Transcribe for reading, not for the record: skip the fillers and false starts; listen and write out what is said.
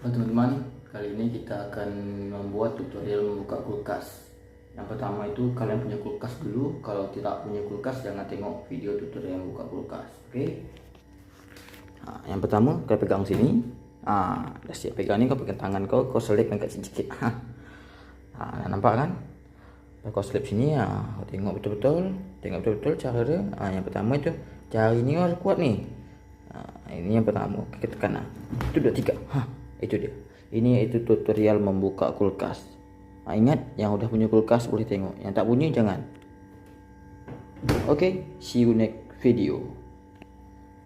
Halo teman-teman, kali ini kita akan membuat tutorial membuka kulkas. Yang pertama itu kalian punya kulkas dulu. Kalau tidak punya kulkas jangan tengok video tutorial membuka kulkas. Oke. Nah, yang pertama kalian pegang sini. Dah siap pegang ni, kau pegang tangan kau selipkan kat sini sikit. Nampak kan? Kau selip sini, kau tengok betul-betul cara dia. Yang pertama itu jari ni harus kuat ni. Ini yang pertama, kita tekan. Itu 2 3. Itu dia. Ini itu tutorial membuka kulkas. Ingat, yang udah punya kulkas boleh tengok, yang tak punya jangan. Okay, see you next video.